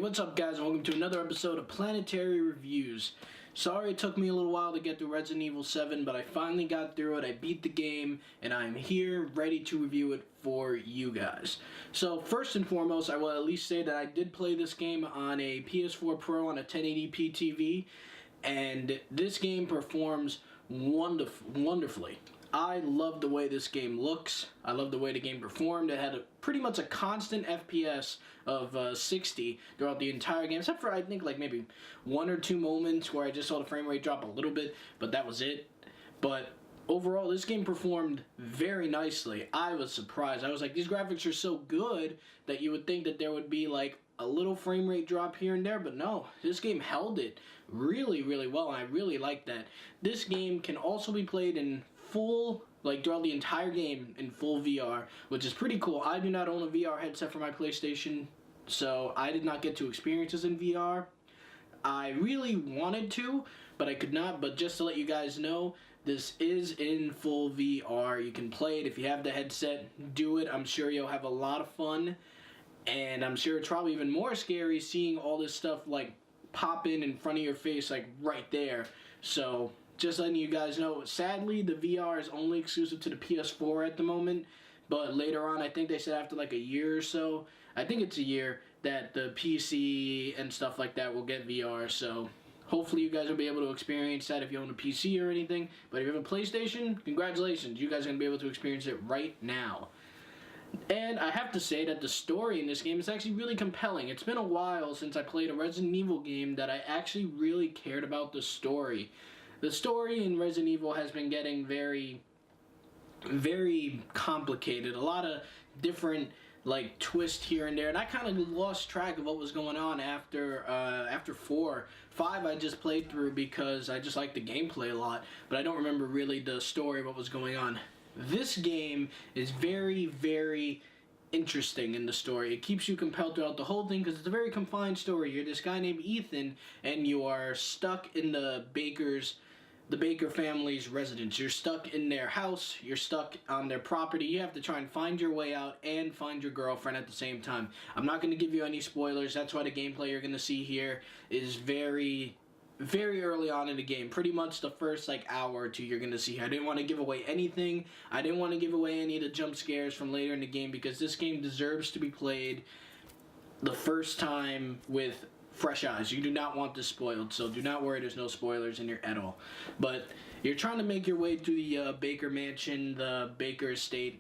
What's up guys, and welcome to another episode of Planetary Reviews. Sorry it took me a little while to get through Resident Evil 7, but I finally got through it. I beat the game, and I'm here ready to review it for you guys. So first and foremost, I will at least say that I did play this game on a PS4 Pro on a 1080p TV, and this game performs wonderfully. I love the way this game looks. I love the way the game performed. It had pretty much a constant FPS of 60 throughout the entire game, except for I think like maybe one or two moments where I just saw the frame rate drop a little bit, but that was it. But overall, this game performed very nicely. I was surprised. I was like, these graphics are so good that you would think that there would be like a little frame rate drop here and there, but no, this game held it really well, and I really like that. This game can also be played in full, like throughout the entire game in full VR, which is pretty cool. I do not own a VR headset for my PlayStation, so I did not get to experience this in VR. I really wanted to, but I could not. But just to let you guys know, this is in full VR. You can play it if you have the headset. Do it. I'm sure you'll have a lot of fun, and I'm sure it's probably even more scary seeing all this stuff like pop in front of your face, like right there. So just letting you guys know, sadly the VR is only exclusive to the PS4 at the moment, but later on, I think they said after like a year or so, I think it's a year, that the PC and stuff like that will get VR, so hopefully you guys will be able to experience that if you own a PC or anything. But if you have a PlayStation, congratulations, you guys are going to be able to experience it right now. And I have to say that the story in this game is actually really compelling. It's been a while since I played a Resident Evil game that I actually really cared about the story. The story in Resident Evil has been getting very complicated. A lot of different like twists here and there, and I kind of lost track of what was going on after 4. 5 I just played through because I just liked the gameplay a lot, but I don't remember really the story, what was going on. This game is very interesting in the story. It keeps you compelled throughout the whole thing because it's a very confined story. You're this guy named Ethan, and you are stuck in the Baker family's residence. You're stuck in their house, you're stuck on their property. You have to try and find your way out and find your girlfriend at the same time. I'm not going to give you any spoilers. That's why the gameplay you're going to see here is very early on in the game. Pretty much the first like hour or two you're going to see. I didn't want to give away anything. I didn't want to give away any of the jump scares from later in the game because this game deserves to be played the first time with fresh eyes. You do not want this spoiled, so do not worry, there's no spoilers in here at all. But you're trying to make your way through the Baker mansion, the Baker estate,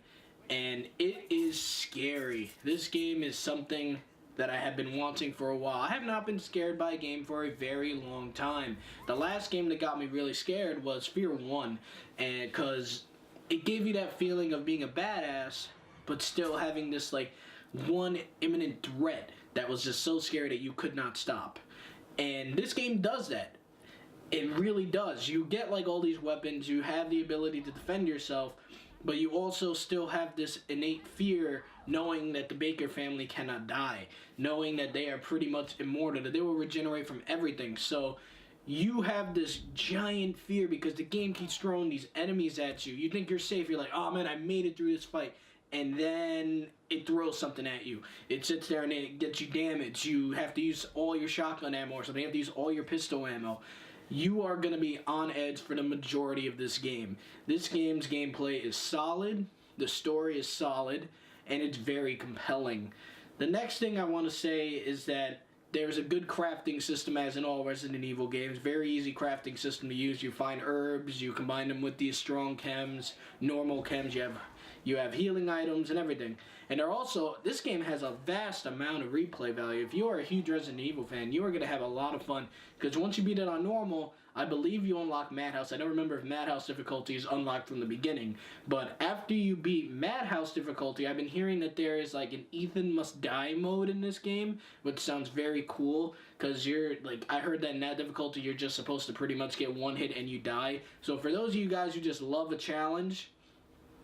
and it is scary. This game is something that I have been wanting for a while. I have not been scared by a game for a very long time. The last game that got me really scared was Fear 1, and because it gave you that feeling of being a badass, but still having this like one imminent threat that was just so scary that you could not stop. And this game does that. It really does. You get like all these weapons, you have the ability to defend yourself, but you also still have this innate fear knowing that the Baker family cannot die, knowing that they are pretty much immortal, that they will regenerate from everything. So you have this giant fear because the game keeps throwing these enemies at you. You think you're safe, you're like, oh man, I made it through this fight. And then it throws something at you. It sits there and it gets you damaged. You have to use all your shotgun ammo or something. You have to use all your pistol ammo. You are going to be on edge for the majority of this game. This game's gameplay is solid, the story is solid, and it's very compelling. The next thing I want to say is that there's a good crafting system, as in all Resident Evil games. Very easy crafting system to use. You find herbs, you combine them with these strong chems, normal chems, you have healing items and everything. And this game has a vast amount of replay value. If you are a huge Resident Evil fan, you are going to have a lot of fun, because once you beat it on normal, I believe you unlock Madhouse. I don't remember if Madhouse difficulty is unlocked from the beginning, but after you beat Madhouse difficulty, I've been hearing that there is like an Ethan must die mode in this game, which sounds very cool, because you're like, I heard that in that difficulty you're just supposed to pretty much get one hit and you die. So for those of you guys who just love a challenge,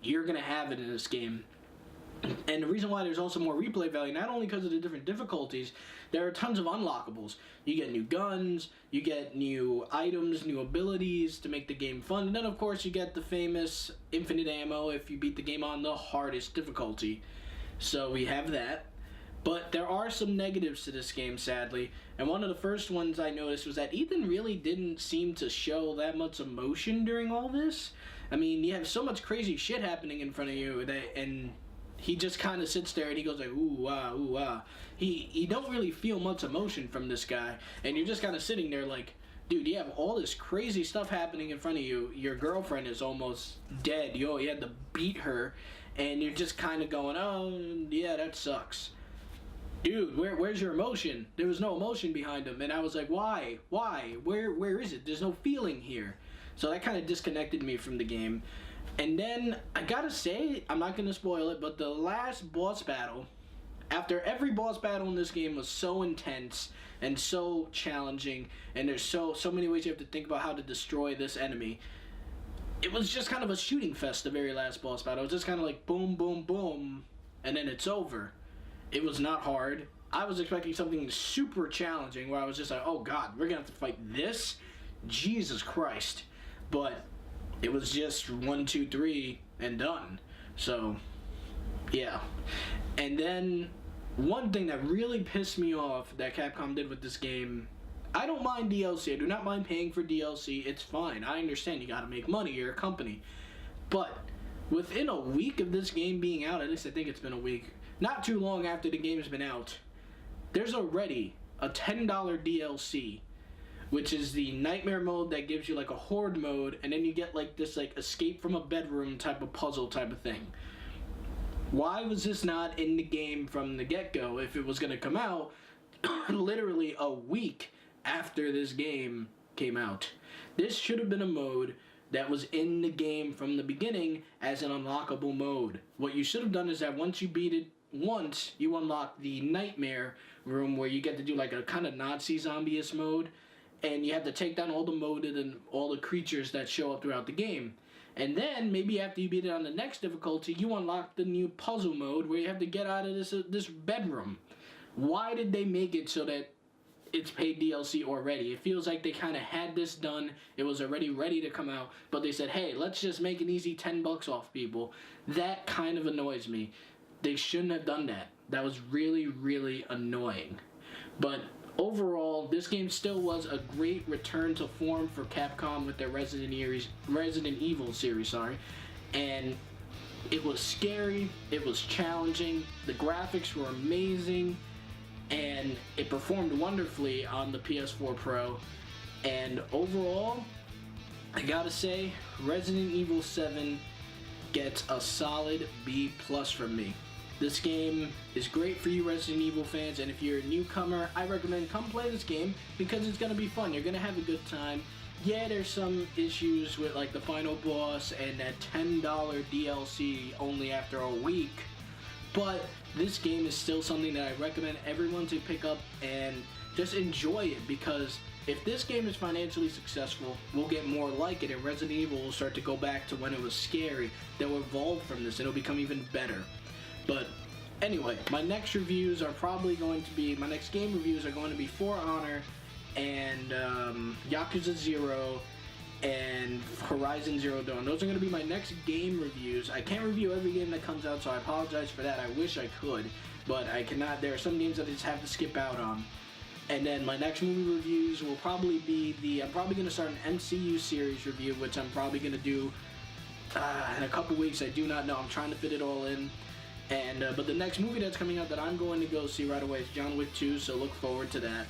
you're going to have it in this game. And the reason why there's also more replay value, not only because of the different difficulties, there are tons of unlockables. You get new guns, you get new items, new abilities to make the game fun, and then of course you get the famous infinite ammo if you beat the game on the hardest difficulty. So we have that. But there are some negatives to this game, sadly. And one of the first ones I noticed was that Ethan really didn't seem to show that much emotion during all this. I mean, you have so much crazy shit happening in front of you, and he just kind of sits there and he goes like, ooh, ah, ooh, ah. You don't really feel much emotion from this guy. And you're just kind of sitting there like, dude, you have all this crazy stuff happening in front of you. Your girlfriend is almost dead. You had to beat her. And you're just kind of going, oh, yeah, that sucks. Dude, where's your emotion? There was no emotion behind him. And I was like, why? Where is it? There's no feeling here. So that kind of disconnected me from the game. And then, I gotta say, I'm not gonna spoil it, but the last boss battle, after every boss battle in this game was so intense and so challenging, and there's so many ways you have to think about how to destroy this enemy, it was just kind of a shooting fest, the very last boss battle. It was just kind of like boom, boom, boom, and then it's over. It was not hard. I was expecting something super challenging where I was just like, oh god, we're gonna have to fight this? Jesus Christ. But it was just 1, 2, 3 and done. So, yeah. And then, one thing that really pissed me off that Capcom did with this game, I don't mind DLC. I do not mind paying for DLC. It's fine. I understand you gotta make money. You're a company. But, within a week of this game being out, at least I think it's been a week, not too long after the game's been out, there's already a $10 DLC, which is the nightmare mode that gives you like a horde mode, and then you get like this like escape from a bedroom type of puzzle type of thing. Why was this not in the game from the get-go if it was going to come out literally a week after this game came out? This should have been a mode that was in the game from the beginning as an unlockable mode. What you should have done is that once you beat it once, you unlock the nightmare room where you get to do like a kind of Nazi zombie-ish mode, and you have to take down all the modded and all the creatures that show up throughout the game. And then, maybe after you beat it on the next difficulty, you unlock the new puzzle mode where you have to get out of this bedroom. Why did they make it so that it's paid DLC already? It feels like they kind of had this done. It was already ready to come out, but they said, hey, let's just make an easy $10 off people. That kind of annoys me. They shouldn't have done that. That was really, really annoying. But overall, this game still was a great return to form for Capcom with their Resident Evil series, and it was scary, it was challenging, the graphics were amazing, and it performed wonderfully on the PS4 Pro, and overall, I gotta say, Resident Evil 7 gets a solid B+ from me. This game is great for you Resident Evil fans, and if you're a newcomer, I recommend come play this game because it's going to be fun. You're going to have a good time. Yeah, there's some issues with like the final boss and that $10 DLC only after a week, but this game is still something that I recommend everyone to pick up and just enjoy it, because if this game is financially successful, we'll get more like it, and Resident Evil will start to go back to when it was scary. They'll evolve from this, it'll become even better. But anyway, my next reviews are probably going to be, my next game reviews are going to be For Honor and Yakuza 0 and Horizon Zero Dawn. Those are going to be my next game reviews. I can't review every game that comes out, so I apologize for that. I wish I could, but I cannot. There are some games that I just have to skip out on. And then my next movie reviews will probably be I'm probably going to start an MCU series review, which I'm probably going to do in a couple weeks. I do not know. I'm trying to fit it all in. And but the next movie that's coming out that I'm going to go see right away is John Wick 2, so look forward to that.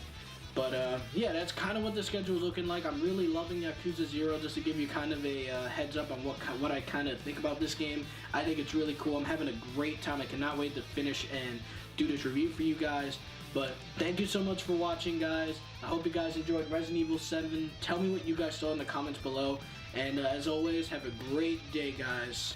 But yeah, that's kind of what the schedule is looking like. I'm really loving Yakuza 0, just to give you kind of a heads up on what I kind of think about this game. I think it's really cool. I'm having a great time. I cannot wait to finish and do this review for you guys. But thank you so much for watching, guys. I hope you guys enjoyed Resident Evil 7. Tell me what you guys saw in the comments below. And as always, have a great day, guys.